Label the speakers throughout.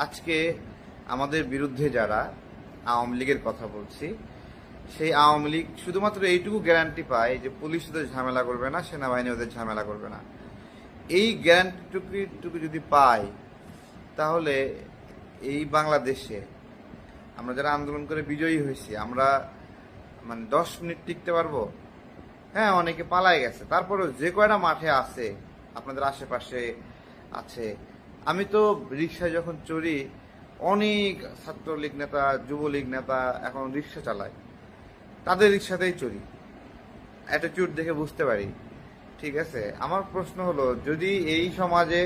Speaker 1: আজকে আমাদের বিরুদ্ধে যারা আওয়ামী লীগের কথা বলছি, সেই আওয়ামী লীগ শুধুমাত্র এইটুকু গ্যারান্টি পায় যে পুলিশ ওদের ঝামেলা করবে না, সেনাবাহিনী ওদের ঝামেলা করবে না। এই গ্যারান্টিটুকু যদি পায়, তাহলে এই বাংলাদেশে আমরা যারা আন্দোলন করে বিজয়ী হয়েছি, আমরা 10 মিনিট টিকতে পারবো? হ্যাঁ, অনেকে পালায় গেছে, তারপরেও যে কয়টা মাঠে আছে আপনাদের আশেপাশে আছে। আমি তো রিক্সায় যখন চড়ি, অনেক ছাত্রলীগ নেতা, যুবলীগ নেতা এখন রিক্সা চালায়, তাদের রিক্সাতেই চড়ি, অ্যাটিটিউড দেখে বুঝতে পারি। ঠিক আছে, আমার প্রশ্ন হলো, যদি এই সমাজে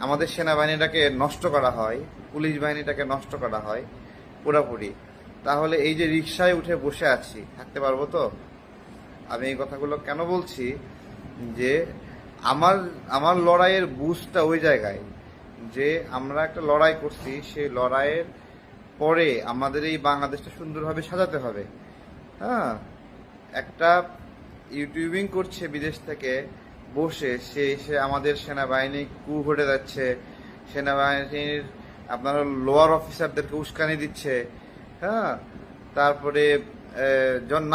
Speaker 1: আমাদের সেনাবাহিনীটাকে নষ্ট করা হয়, পুলিশ বাহিনীটাকে নষ্ট করা হয় পুরাপুরি, তাহলে এই যে রিক্সায় উঠে বসে আছি, থাকতে পারবো তো? আমি এই কথাগুলো কেন বলছি, যে আমার আমার লড়াইয়ের বুঝটা ওই জায়গায়, যে আমরা একটা লড়াই করছি, সেই লড়াইয়ের পরে আমাদের এই বাংলাদেশটা সুন্দরভাবে সাজাতে হবে। হ্যাঁ, একটা ইউটিউবিং করছে বিদেশ থেকে বসে, সে এসে আমাদের সেনাবাহিনী কু ঘটে যাচ্ছে, সেনাবাহিনীর আপনার লোয়ার অফিসারদেরকে উস্কানি দিচ্ছে। হ্যাঁ, তারপরে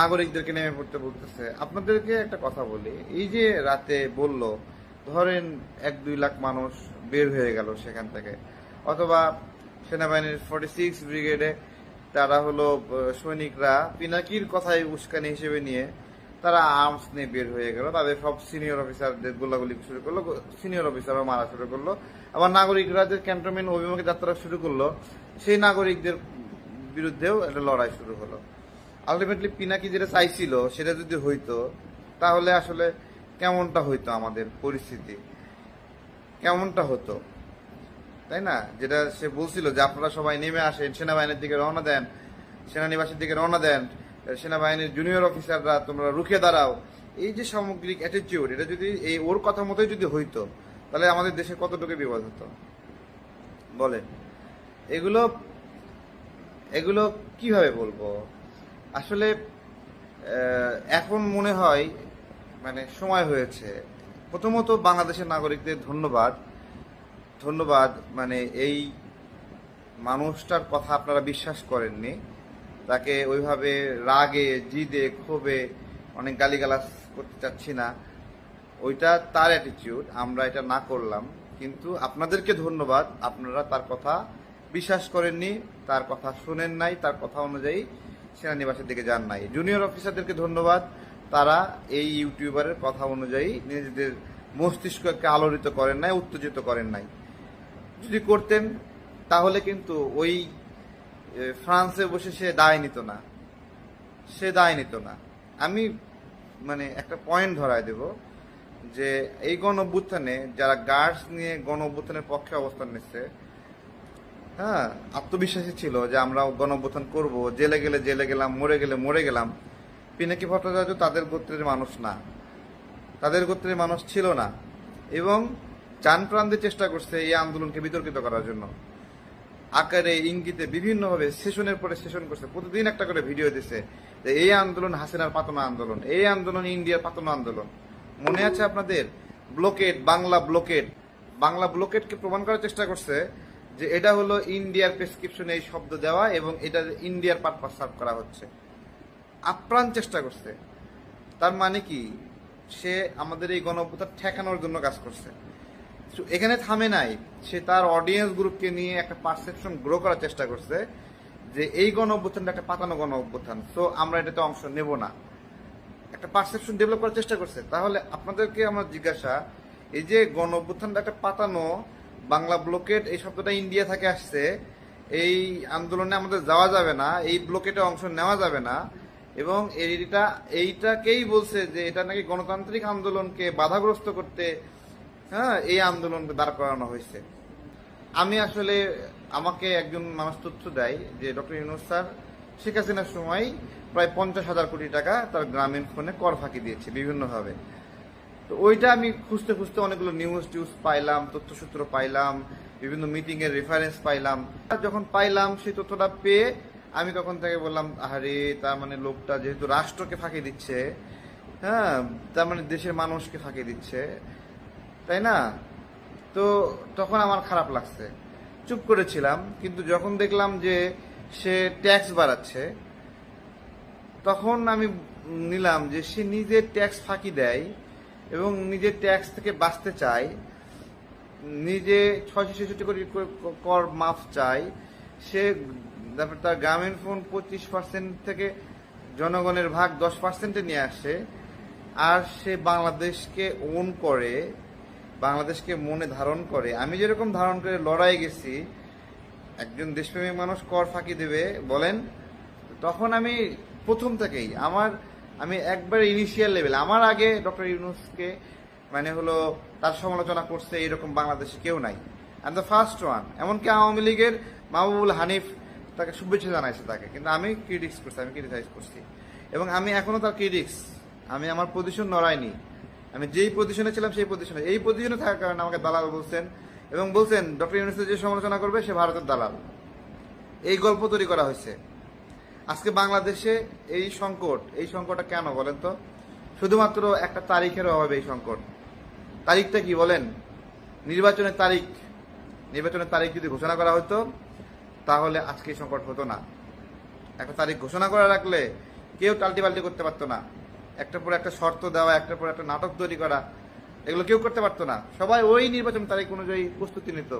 Speaker 1: নাগরিকদেরকে নেমে পড়তে বলতেছে। আপনাদেরকে একটা কথা বলি, এই যে রাতে বলল, ধরেন 1-2 লাখ মানুষ বের হয়ে গেল সেখান থেকে, অথবা সেনাবাহিনীর 46 ব্রিগেডে তারা হলো সৈনিকরা পিনাকির কথাই উস্কানি হিসেবে নিয়ে তারা আর্মস নিয়ে বের হয়ে গেল, তাদের সব সিনিয়র অফিসারদের গোলাগুলি শুরু করলো, সিনিয়র অফিসাররা মারা শুরু করলো। আবার নাগরিকরা যে ক্যান্টনমেন্ট অভিমুখে যাত্রা শুরু করলো, সেই নাগরিকদের বিরুদ্ধেও একটা লড়াই শুরু হলো। আলটিমেটলি পিনাকি যেটা চাইছিল সেটা যদি হইতো, তাহলে আসলে কেমনটা হইতো, আমাদের পরিস্থিতি কেমনটা হতো, তাই না? যেটা সে বলছিল যে আপনারা সবাই নেমে আসেন, সেনাবাহিনীর দিকে রওনা দেন, সেনানিবাসের দিকে রওনা দেন, সেনাবাহিনীর জুনিয়র অফিসাররা তোমরা রুখে দাঁড়াও। এই যে সামগ্রিক অ্যাটিটিউড, এটা যদি এই ওর কথা মতোই যদি হইতো, তাহলে আমাদের দেশে কতটুকু বিপদ হতো বলেন? এগুলো এগুলো কিভাবে বলবো আসলে? এখন মনে হয় সময় হয়েছে। প্রথমত বাংলাদেশের নাগরিকদের ধন্যবাদ, ধন্যবাদ। এই মানুষটার কথা আপনারা বিশ্বাস করেননি, তাকে ওইভাবে রাগে, জিদে, ক্ষোভে অনেক গালিগালাজ করতে চাচ্ছি না, ওইটা তার অ্যাটিটিউড, আমরা এটা না করলাম। কিন্তু আপনাদেরকে ধন্যবাদ, আপনারা তার কথা বিশ্বাস করেননি, তার কথা শুনেন নাই, তার কথা অনুযায়ী সেনানিবাসের দিকে যান নাই। জুনিয়র অফিসারদেরকে ধন্যবাদ, তারা এই ইউটিউবারের কথা অনুযায়ী নিজেদের মস্তিষ্ককে আলোড়িত করেন নাই, উত্তেজিত করেন নাই। যদি করতেন তাহলে কিন্তু ওই ফ্রান্সে বসে সে দায় নিত না, সে দায় নিত না। আমি একটা পয়েন্ট ধরায় দেব, যে এই গণ অভ্যুত্থানে যারা গার্ডস নিয়ে গণ অভ্যুত্থানের পক্ষে অবস্থান নিচ্ছে, হ্যাঁ, আত্মবিশ্বাসী ছিল যে আমরা গণ অভ্যুত্থান করবো, জেলে গেলে জেলে গেলাম, মরে গেলে মরে গেলাম। পিনাকি ভট্টাচার্য তাদের গোত্রের মানুষ না, তাদের গোত্রের মানুষ ছিল না, এবং চান প্রাণ দিয়ে চেষ্টা করছে এই আন্দোলনকে বিতর্কিত করার জন্য, আকারে ইঙ্গিতে বিভিন্নভাবে সেশনের পরে সেশন করছে, প্রতিদিন একটা করে ভিডিও দিছে যে এই আন্দোলন হাসিনার পাতনা আন্দোলন, এই আন্দোলন ইন্ডিয়ার পাতনা আন্দোলন। মনে আছে আপনাদের? ব্লকেড, বাংলা ব্লকেডকে প্রমাণ করার চেষ্টা করছে যে এটা হলো ইন্ডিয়ার প্রেসক্রিপশনে এই শব্দ দেওয়া, এবং এটা ইন্ডিয়ার পারপাস সার্ভ করা হচ্ছে। আপ্রাণ চেষ্টা করছে। তার মানে কি, সে আমাদের এই গণঅভ্যুত্থান ঠেকানোর জন্য কাজ করছে। এখানে থামে নাই, সে তার অডিয়েন্স গ্রুপকে নিয়ে একটা পারসেপশন গ্রো করার চেষ্টা করছে যে এই গণ অভ্যুত্থানটা একটা পাতানো গণ অভ্যুত্থান, সো আমরা এটাতে অংশ নেব না। একটা পারসেপশন ডেভেলপ করার চেষ্টা করছে। তাহলে আপনাদেরকে আমার জিজ্ঞাসা, এই যে গণ অভ্যুত্থানটা একটা পাতানো, বাংলা ব্লকেট এই শব্দটা ইন্ডিয়া থেকে আসছে, এই আন্দোলনে আমাদের যাওয়া যাবে না, এই ব্লকেটে অংশ নেওয়া যাবে না, এবং এইটাকেই বলছে যে এটা নাকি গণতান্ত্রিক আন্দোলনকে বাধাগ্রস্ত করতে, হ্যাঁ, এই আন্দোলনকে দাঁড় করানো হয়েছে। আমি আসলে, আমাকে একজন মানুষ তথ্য দেয় যে ডক্টর ইউনূস স্যার শেখ হাসিনার সময় প্রায় 50,000 কোটি টাকা তার গ্রামীণ ফোনে কর ফাঁকি দিয়েছে বিভিন্নভাবে। তো ওইটা আমি খুঁজতে খুঁজতে অনেকগুলো নিউজ পাইলাম, তথ্যসূত্র পাইলাম, বিভিন্ন মিটিং এর রেফারেন্স পাইলাম। যখন পাইলাম সেই তথ্যটা পেয়ে আমি তখন থেকে বললাম, আরে তার লোকটা যেহেতু রাষ্ট্রকে ফাঁকি দিচ্ছে, হ্যাঁ, তার দেশের মানুষকে ফাঁকি দিচ্ছে, তাই না? তো তখন আমার খারাপ লাগছে। চুপ করেছিলাম, কিন্তু যখন দেখলাম যে সে ট্যাক্স বাড়াচ্ছে, তখন আমি নিলাম যে সে নিজের ট্যাক্স ফাঁকি দেয় এবং নিজের ট্যাক্স থেকে বাঁচতে চায়, নিজে 666 কোটি কর মাফ চায়। সে তারপর তার গ্রামীণ ফোন 25% থেকে জনগণের ভাগ 10%-এ নিয়ে আসে, আর সে বাংলাদেশকে ওন করে, বাংলাদেশকে মনে ধারণ করে। আমি যেরকম ধারণ করে লড়াই গেছি, একজন দেশপ্রেমিক মানুষ কর ফাঁকি দেবে বলেন, তখন আমি প্রথম থেকেই আমি একবারে ইনিশিয়াল লেভেল, আমার আগে ডক্টর ইউনূসকে মানে হলো তার সমালোচনা করছে এরকম বাংলাদেশে কেউ নাই। I am the first one. এমনকি আওয়ামী লীগের মাহবুবুল হানিফ তাকে শুভেচ্ছা জানাইছে তাকে, কিন্তু আমি ক্রিটিসাইজ করছি এবং আমি এখনো তার ক্রিটিক্স। আমি আমার পজিশন নড়াইনি। আমি যেই পজিশনে ছিলাম সেই পজিশনে, এই পজিশনে থাকার কারণে আমাকে দালাল বলছেন এবং বলছেন ডক্টর ইউনূসের যে সমালোচনা করবে সে ভারতের দালাল। এই গল্প তৈরি করা হয়েছে। আজকে বাংলাদেশে এই সংকটটা কেন বলেন তো? শুধুমাত্র একটা তারিখের অভাবে এই সংকট। তারিখটা কি বলেন? নির্বাচনের তারিখ যদি ঘোষণা করা হতো তাহলে আজকে এই সংকট হতো না। একটা তারিখ ঘোষণা করে রাখলে কেউ টাল্টিপাল্টি করতে পারতো না। একটার পর একটা শর্ত দেওয়া, একটার পর একটা নাটক তৈরি করা, এগুলো কেউ করতে পারতো না। সবাই ওই নির্বাচন তারিখ অনুযায়ী প্রস্তুতি নিত।